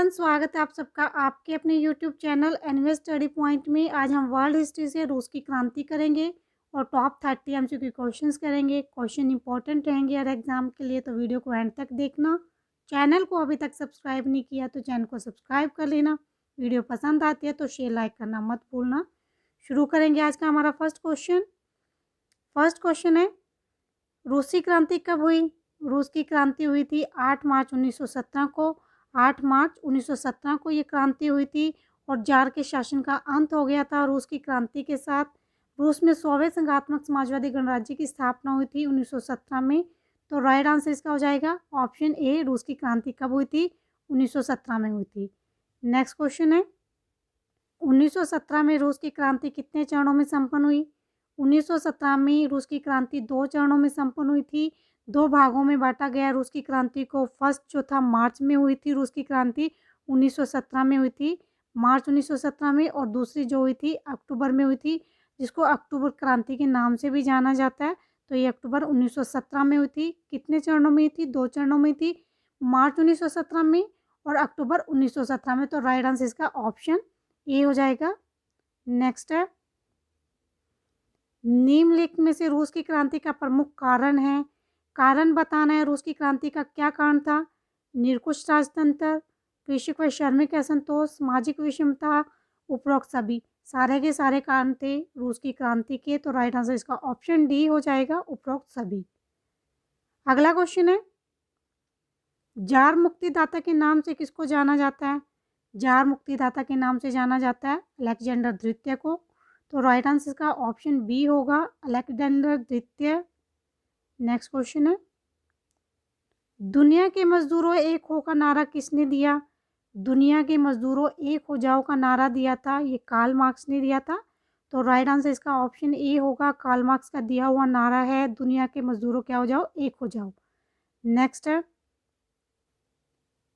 Everyone, स्वागत है आप सबका आपके अपने YouTube channel envy study point में। आज हम वर्ल्ड हिस्ट्री से रूस की क्रांति करेंगे और टॉप 30 एमसीक्यू क्वेश्चंस करेंगे। क्वेश्चन इंपॉर्टेंट रहेंगे हर एग्जाम के लिए, तो वीडियो को एंड तक देखना। चैनल को अभी तक सब्सक्राइब नहीं किया तो चैनल को सब्सक्राइब कर लेना। वीडियो पसंद आती है तो शेयर लाइक करना मत भूलना। शुरू करेंगे आज का हमारा फर्स्ट क्वेश्चन है, रूसी क्रांति कब हुई? रूस की क्रांति हुई थी 8 मार्च 1917 को। 8 मार्च 1917 को ये क्रांति हुई थी और जार के शासन का अंत हो गया था। रूस की क्रांति के साथ रूस में 100वें संघात्मक समाजवादी गणराज्य की स्थापना हुई थी 1917 में। तो राइट आंसर इसका हो जाएगा ऑप्शन ए। रूस की क्रांति कब हुई थी? 1917 में हुई थी। नेक्स्ट क्वेश्चन है, 1917 में रूस की क्रांति कितने चरणों में संपन्न हुई? 1917 में रूस की क्रांति 2 चरणों में संपन्न हुई थी। 2 भागों में बांटा गया रूस की क्रांति को। फर्स्ट जो था मार्च में हुई थी, रूस की क्रांति 1917 में हुई थी, मार्च 1917 में। और दूसरी जो हुई थी अक्टूबर में हुई थी, जिसको अक्टूबर क्रांति के नाम से भी जाना जाता है। तो ये अक्टूबर 1917 में हुई थी। कितने चरणों में हुई थी? 2 चरणों में थी, मार्च 1917 में और अक्टूबर 1917 में। तो राइट आंसर इसका ऑप्शन ए हो जाएगा। नेक्स्ट है, निम्नलिखित में से रूस की क्रांति का प्रमुख कारण है। कारण बताना है, रूस की क्रांति का क्या कारण था? निरंकुश राजतंत्र, कृषक व श्रमिक असंतोष, सामाजिक विषमता, उपरोक्त सभी। सारे के सारे कारण थे रूस की क्रांति के। तो राइट आंसर इसका ऑप्शन डी हो जाएगा, उपरोक्त सभी। अगला क्वेश्चन है, जार मुक्तिदाता के नाम से किसको जाना जाता है? जार मुक्तिदाता के नाम से जाना जाता है अलेक्जेंडर द्वितीय को। तो राइट आंसर का ऑप्शन बी होगा, अलेक्जेंडर द्वितीय। नेक्स्ट क्वेश्चन है, दुनिया के मजदूरों एक हो का नारा किसने दिया? दुनिया के मजदूरों एक हो जाओ का नारा दिया था, ये कार्ल मार्क्स ने दिया था। तो राइट आंसर इसका ऑप्शन ए होगा, कार्ल मार्क्स का दिया हुआ नारा है, दुनिया के मजदूरों क्या हो जाओ? एक हो जाओ। नेक्स्ट है,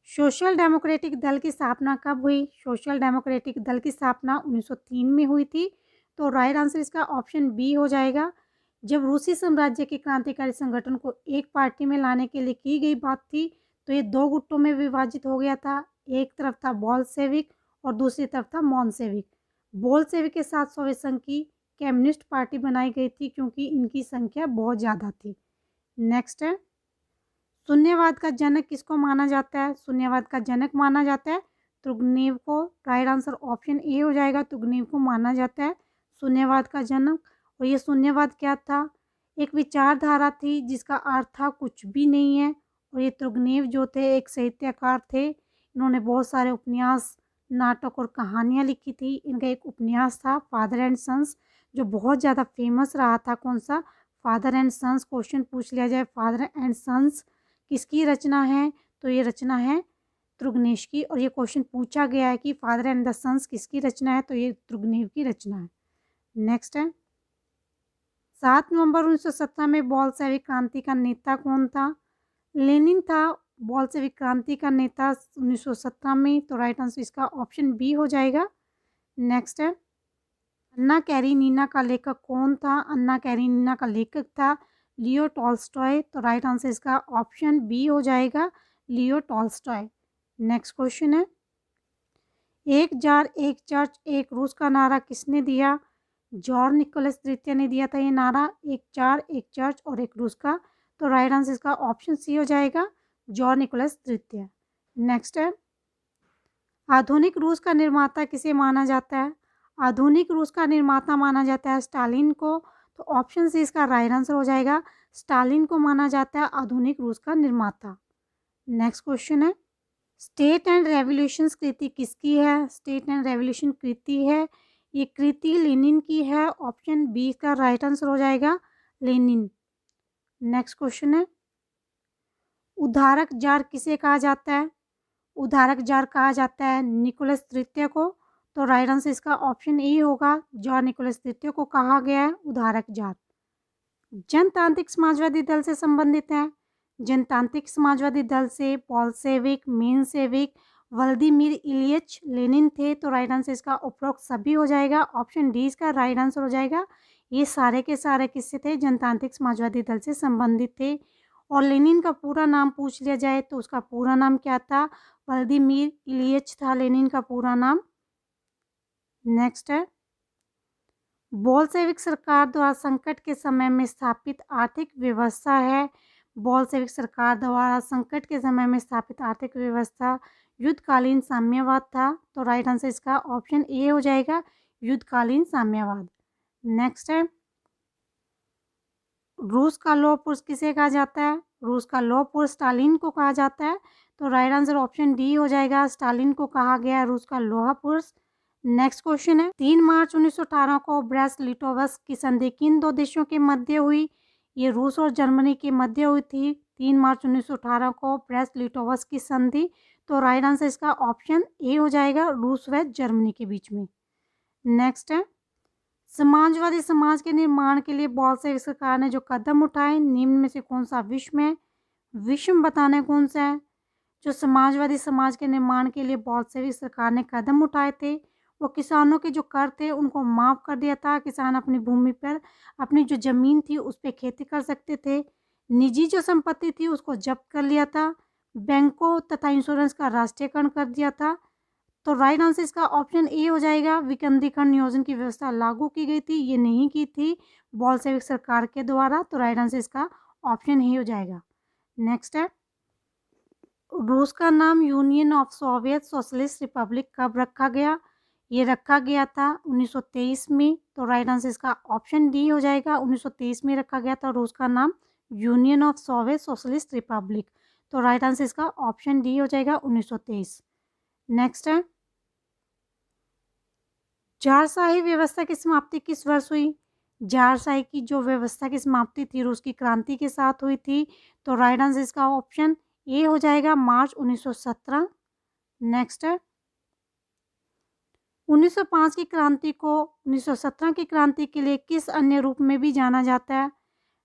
सोशल डेमोक्रेटिक दल की स्थापना कब हुई? सोशल डेमोक्रेटिक दल की स्थापना 1903 में हुई थी। तो राइट आंसर इसका ऑप्शन बी हो जाएगा। जब रूसी साम्राज्य के क्रांतिकारी संगठन को एक पार्टी में लाने के लिए की गई बात थी, तो ये 2 गुटों में विभाजित हो गया था। एक तरफ था बोल्शेविक और दूसरी तरफ था मोन्शेविक। बोल्शेविक के साथ सोवियत संघ की कम्युनिस्ट पार्टी बनाई गई थी, क्योंकि इनकी संख्या बहुत ज़्यादा थी। नेक्स्ट है, शून्यवाद का जनक किसको माना जाता है? शून्यवाद का जनक माना जाता है तुर्गेनेव को। राइट आंसर ऑप्शन ए हो जाएगा, तुर्गेनेव को माना जाता है शून्यवाद का जनक। और ये शून्यवाद क्या था? एक विचारधारा थी जिसका अर्थ था कुछ भी नहीं है। और ये तुर्गेनेव जो थे एक साहित्यकार थे। इन्होंने बहुत सारे उपन्यास, नाटक और कहानियाँ लिखी थी। इनका एक उपन्यास था फादर एंड सन्स, जो बहुत ज़्यादा फेमस रहा था। कौन सा? Father and sons. क्वेश्चन पूछ लिया जाए फादर एंड सन्स किसकी रचना है, तो ये रचना है तुर्गेनेव की। और ये क्वेश्चन पूछा गया है कि फादर एंड द सन्स किसकी रचना है, तो ये तुर्गेनेव की रचना है। नेक्स्ट है, 7 नवंबर 1917 में बोल्शेविक क्रांति का नेता कौन था? लेनिन था बोल्शेविक क्रांति का नेता 1917 में। तो राइट आंसर इसका ऑप्शन बी हो जाएगा। नेक्स्ट है, अन्ना कैरेनिना का लेखक कौन था? अन्ना कैरेनिना का लेखक था लियो टॉल्स्टॉय। तो राइट आंसर इसका ऑप्शन बी हो जाएगा, लियो टॉल्स्टॉय। नेक्स्ट क्वेश्चन है, एक जार एक चर्च एक रूस का नारा किसने दिया? जॉर्ज निकोलस तृतीय ने दिया था ये नारा, एक जार एक चर्च और एक रूस का। तो राइट आंसर इसका ऑप्शन सी हो जाएगा, जॉर्ज निकोलस तृतीय। नेक्स्ट है, आधुनिक रूस का निर्माता किसे माना जाता है? आधुनिक रूस का निर्माता माना जाता है स्टालिन को। तो ऑप्शन सी इसका राइट आंसर हो जाएगा, स्टालिन को माना जाता है आधुनिक रूस का निर्माता। नेक्स्ट क्वेश्चन है, स्टेट एंड रेवोल्यूशन कृति किसकी है? स्टेट एंड रेवोल्यूशन कृति है, ये कृति लेनिन की है। ऑप्शन बी का राइट आंसर हो जाएगा, लेनिन। नेक्स्ट क्वेश्चन है, उद्धारक जार किसे कहा जाता है? उद्धारक जार कहा जाता है निकोलस तृतीय को। तो राइट आंसर इसका ऑप्शन ए होगा, जॉर्ज निकोलस तृतीय को कहा गया है उद्धारक जार। जनतांत्रिक समाजवादी दल से संबंधित है। जनतांत्रिक समाजवादी दल से बोल्शेविक, मेंशेविक, व्लादिमीर इलियच लेनिन थे। तो राइट आंसर इसका उपरोक्त सभी हो जाएगा, ऑप्शन डी इसका राइट आंसर हो जाएगा। ये सारे के सारे किससे थे? जनतांत्रिक समाजवादी दल से संबंधित थे। और लेनिन का पूरा नाम पूछ लिया जाए तो उसका पूरा नाम क्या था? व्लादिमीर इलियच था लेनिन का पूरा नाम। नेक्स्ट है, बोल्शेविक सरकार द्वारा संकट के समय में स्थापित आर्थिक व्यवस्था है। बोल्शेविक सरकार द्वारा संकट के समय में स्थापित आर्थिक व्यवस्था युद्धकालीन साम्यवाद था। तो राइट आंसर इसका ऑप्शन ए हो जाएगा, युद्धकालीन साम्यवाद। नेक्स्ट है, रूस का लौह पुरुष किसे कहा जाता है? रूस का लौह पुरुष स्टालिन को कहा जाता है। तो राइट आंसर ऑप्शन डी हो जाएगा, स्टालिन को कहा गया है रूस का लौह पुरुष। नेक्स्ट क्वेश्चन है, 3 मार्च 1918 को ब्रेस्ट लिटोवस्क की संधि किन दो देशों के मध्य हुई? ये रूस और जर्मनी के मध्य हुई थी 3 मार्च 1918 को ब्रेस्ट लिटोवस्क की संधि। तो राइट आंसर इसका ऑप्शन ए हो जाएगा, रूस व जर्मनी के बीच में। नेक्स्ट है, समाजवादी समाज के निर्माण के लिए बोल्शेविक सरकार ने जो कदम उठाए निम्न में से कौन सा विषम है? विषम बताना है कौन सा है? जो समाजवादी समाज के निर्माण के लिए बोल्शेविक सरकार ने कदम उठाए थे वो किसानों के जो कर थे उनको माफ़ कर दिया था। किसान अपनी भूमि पर अपनी जो ज़मीन थी उस पर खेती कर सकते थे। निजी जो संपत्ति थी उसको जब्त कर लिया था। बैंकों तथा इंश्योरेंस का राष्ट्रीयकरण कर दिया था। तो राइट आंसर इसका ऑप्शन ए हो जाएगा, विकेंद्रीकरण नियोजन की व्यवस्था लागू की गई थी, ये नहीं की थी बोल्शेविक सरकार के द्वारा। तो राइट आंसर इसका ऑप्शन ए हो जाएगा। नेक्स्ट है, रूस का नाम union of Soviet socialist Republic कब रखा गया? ये रखा गया था 1923 में। तो राइट आंसर इसका ऑप्शन डी हो जाएगा, 1923 में रखा गया था रूस का नाम union of Soviet socialist Republic. तो राइट आंसर इसका ऑप्शन डी हो जाएगा, 1923। नेक्स्ट है, ज़ारशाही व्यवस्था की समाप्ति किस वर्ष हुई? ज़ारशाही की जो व्यवस्था की समाप्ति थी रूस की क्रांति के साथ हुई थी। तो राइट आंसर इसका ऑप्शन ए हो जाएगा, मार्च 1917। नेक्स्ट है, 1905 की क्रांति को 1917 की क्रांति के लिए किस अन्य रूप में भी जाना जाता है?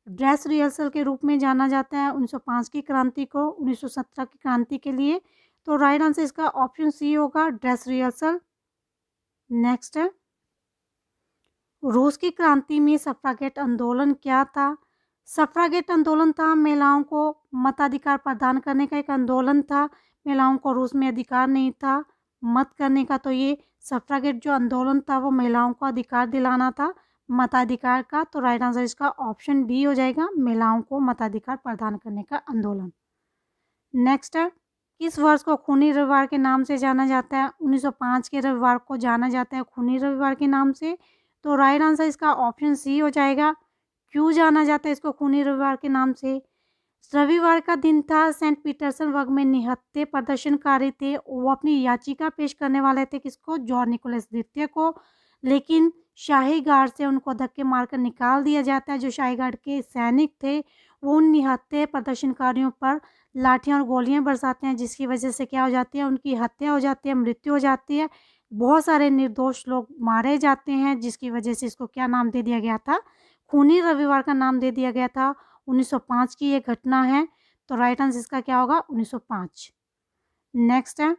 ड्रेस रिहर्सल के रूप में जाना जाता है 1905 की क्रांति को 1917 की क्रांति के लिए। तो राइट आंसर इसका ऑप्शन सी होगा, ड्रेस रिहर्सल। नेक्स्ट है, रूस की क्रांति में सफ्रागेट आंदोलन क्या था? सफ्रागेट आंदोलन था महिलाओं को मताधिकार प्रदान करने का एक आंदोलन था। महिलाओं को रूस में अधिकार नहीं था मत करने का। तो ये सफ्रागेट जो आंदोलन था वो महिलाओं को अधिकार दिलाना था मताधिकार का। तो राइट आंसर इसका ऑप्शन डी हो जाएगा, महिलाओं को मताधिकार प्रदान करने का आंदोलन। नेक्स्ट है, किस वर्ष को खूनी रविवार के नाम से जाना जाता है? 1905 के रविवार को जाना जाता है खूनी रविवार के नाम से। तो राइट आंसर इसका ऑप्शन सी हो जाएगा। क्यों जाना जाता है इसको खूनी रविवार के नाम से? रविवार का दिन था, सेंट पीटर्सबर्ग में निहत्थे प्रदर्शनकारी थे, वो अपनी याचिका पेश करने वाले थे किसको? जॉर्ज निकोलस द्वितीय को। लेकिन शाही गार्ड से उनको धक्के मारकर निकाल दिया जाता है। जो शाही गार्ड के सैनिक थे वो उन निहत्थे प्रदर्शनकारियों पर लाठियां और गोलियां बरसाते हैं, जिसकी वजह से क्या हो जाती है? उनकी हत्या हो जाती है, मृत्यु हो जाती है। बहुत सारे निर्दोष लोग मारे जाते हैं, जिसकी वजह से इसको क्या नाम दे दिया गया था? खूनी रविवार का नाम दे दिया गया था। 1905 की ये घटना है। तो राइट आंसर इसका क्या होगा? 1905। नेक्स्ट है,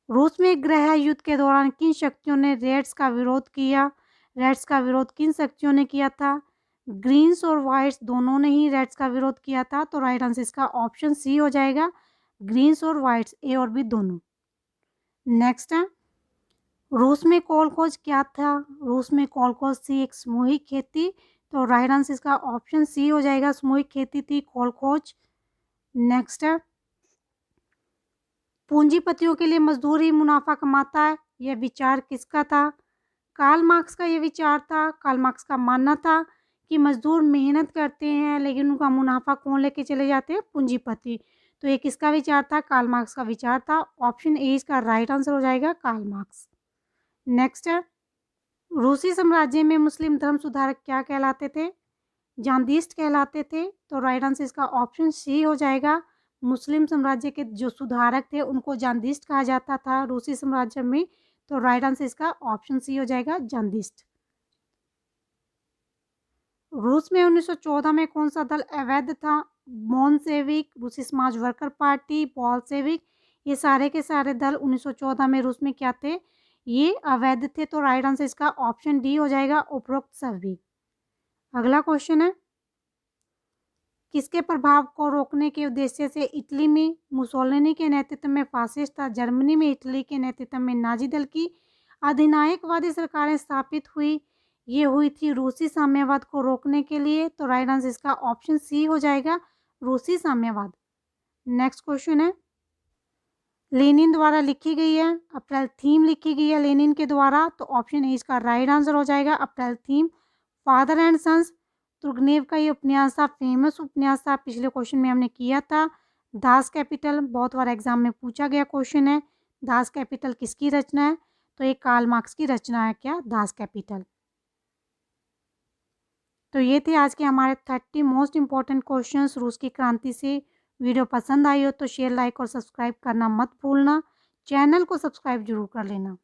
रूस में गृह युद्ध के दौरान किन शक्तियों ने रेड्स का विरोध किया? रेड्स का विरोध किन शक्तियों ने किया था? ग्रीन्स और वाइट्स दोनों ने ही रेड्स का विरोध किया था। तो राइट आंसर इसका ऑप्शन सी हो जाएगा, ग्रीन्स और वाइट्स, ए और बी दोनों। नेक्स्ट है, रूस में कोल खोज क्या था? रूस में कोल खोज थी एक सामूहिक खेती। तो राइट आंसर इसका ऑप्शन सी हो जाएगा, सामूहिक खेती थी कोल खोज। नेक्स्ट है, पूंजीपतियों के लिए मजदूर ही मुनाफा कमाता है, यह विचार किसका था? कार्ल मार्क्स का ये विचार था। कार्ल मार्क्स का मानना था कि मजदूर मेहनत करते हैं लेकिन उनका मुनाफा कौन लेके चले जाते हैं? पूंजीपति। तो ये किसका विचार था? कार्ल मार्क्स का विचार था। ऑप्शन ए इसका राइट आंसर हो जाएगा, कार्ल मार्क्स। नेक्स्ट है, रूसी साम्राज्य में मुस्लिम धर्म सुधारक क्या कहलाते थे? जांदिस्ट कहलाते थे। तो राइट आंसर इसका ऑप्शन सी हो जाएगा, मुस्लिम साम्राज्य के जो सुधारक थे उनको जांदिस्ट कहा जाता था रूसी साम्राज्य में। तो राइट आंसर इसका ऑप्शन सी हो जाएगा, जांदिस्ट। रूस में 1914 में कौन सा दल अवैध था? बोल्शेविक, रूसी समाज वर्कर पार्टी, बोल्शेविक, ये सारे के सारे दल 1914 में रूस में क्या थे? ये अवैध थे। तो राइट आंसर इसका ऑप्शन डी हो जाएगा, उपरोक्त सभी। अगला क्वेश्चन है, किसके प्रभाव को रोकने के उद्देश्य से इटली में मुसोलिनी के नेतृत्व में फासिस्ट था, जर्मनी में इटली के नेतृत्व में नाजी दल की अधिनायकवादी सरकारें स्थापित हुई। ये हुई थी रूसी साम्यवाद को रोकने के लिए। तो राइट आंसर इसका ऑप्शन सी हो जाएगा, रूसी साम्यवाद। नेक्स्ट क्वेश्चन है, लेनिन द्वारा लिखी गई है अप्रैल थीम लिखी गई है लेनिन के द्वारा। तो ऑप्शन ए इसका राइट आंसर हो जाएगा, April theme. Father and sons Turgenev का ये उपन्यास था, फेमस उपन्यास था, पिछले क्वेश्चन में हमने किया था। दास कैपिटल बहुत बार एग्जाम में पूछा गया क्वेश्चन है, दास कैपिटल किसकी रचना है? तो ये कार्ल मार्क्स की रचना है क्या, दास कैपिटल। तो ये थे आज के हमारे 30 मोस्ट इंपॉर्टेंट क्वेश्चंस रूस की क्रांति से। वीडियो पसंद आई हो तो शेयर, लाइक और सब्सक्राइब करना मत भूलना। चैनल को सब्सक्राइब जरूर कर लेना।